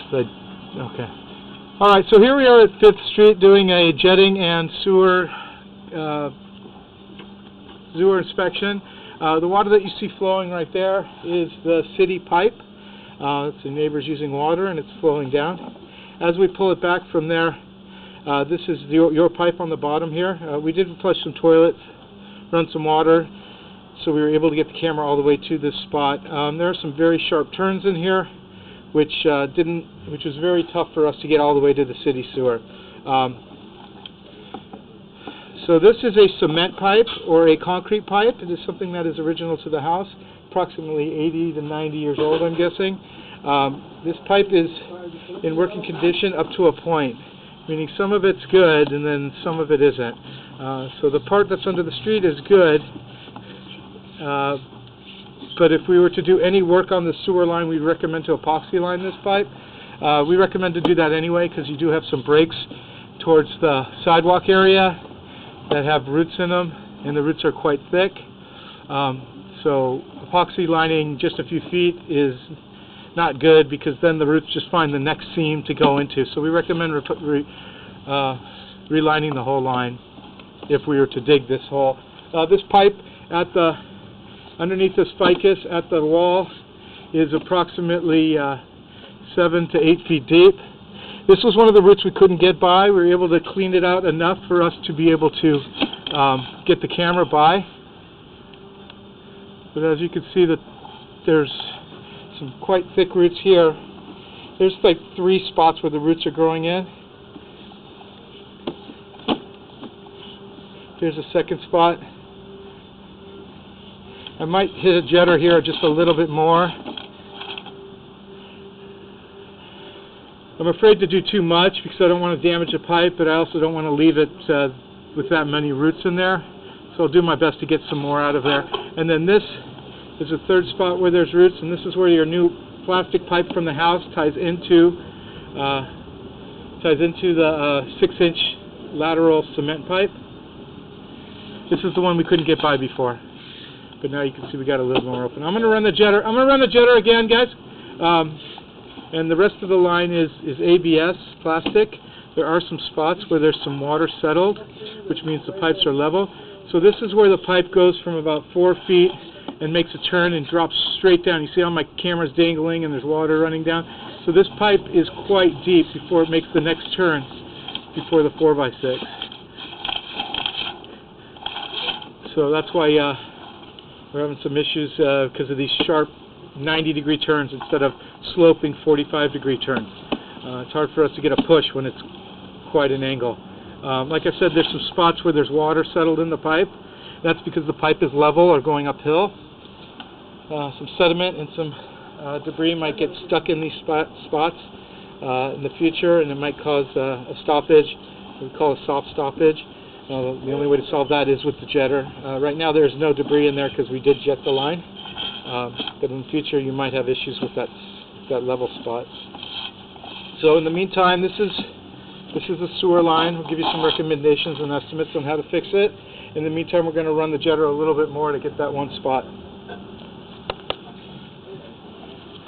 Okay. All right, so here we are at 5th Street doing a jetting and sewer inspection. The water that you see flowing right there is the city pipe. It's the neighbors using water, and it's flowing down. As we pull it back from there, this is your pipe on the bottom here. We did flush some toilets, run some water, so we were able to get the camera all the way to this spot. There are some very sharp turns in here, which was very tough for us to get all the way to the city sewer. So this is a cement pipe or a concrete pipe. It is something that is original to the house, approximately 80 to 90 years old, I'm guessing. This pipe is in working condition up to a point, meaning some of it's good and then some of it isn't. So the part that's under the street is good, but if we were to do any work on the sewer line, we'd recommend to epoxy line this pipe. We recommend to do that anyway because you do have some breaks towards the sidewalk area that have roots in them, and the roots are quite thick. So epoxy lining just a few feet is not good because then the roots just find the next seam to go into. So we recommend relining the whole line if we were to dig this hole. This pipe underneath this ficus at the wall is approximately 7 to 8 feet deep. This was one of the roots we couldn't get by. We were able to clean it out enough for us to be able to get the camera by. But as you can see, that there's some quite thick roots here. There's like 3 spots where the roots are growing in. Here's a second spot. I might hit a jetter here just a little bit more. I'm afraid to do too much because I don't want to damage the pipe, but I also don't want to leave it with that many roots in there. So I'll do my best to get some more out of there. And then this is a third spot where there's roots, and this is where your new plastic pipe from the house ties into the 6-inch lateral cement pipe. This is the one we couldn't get by before, but now you can see we got a little more open. I'm going to run the jetter. I'm going to run the jetter again, guys. And the rest of the line is ABS plastic. There are some spots where there's some water settled, which means the pipes are level. So this is where the pipe goes from about 4 feet and makes a turn and drops straight down. You see how my camera's dangling and there's water running down? So this pipe is quite deep before it makes the next turn, before the 4x6. So that's why we're having some issues because of these sharp 90-degree turns instead of sloping 45-degree turns. It's hard for us to get a push when it's quite an angle. Like I said, there's some spots where there's water settled in the pipe. That's because the pipe is level or going uphill. Some sediment and some debris might get stuck in these spots in the future, and it might cause a stoppage. We call it soft stoppage. The only way to solve that is with the jetter. Right now there's no debris in there because we did jet the line. But in the future you might have issues with that level spot. So in the meantime, this is the sewer line. We'll give you some recommendations and estimates on how to fix it. In the meantime, we're going to run the jetter a little bit more to get that one spot.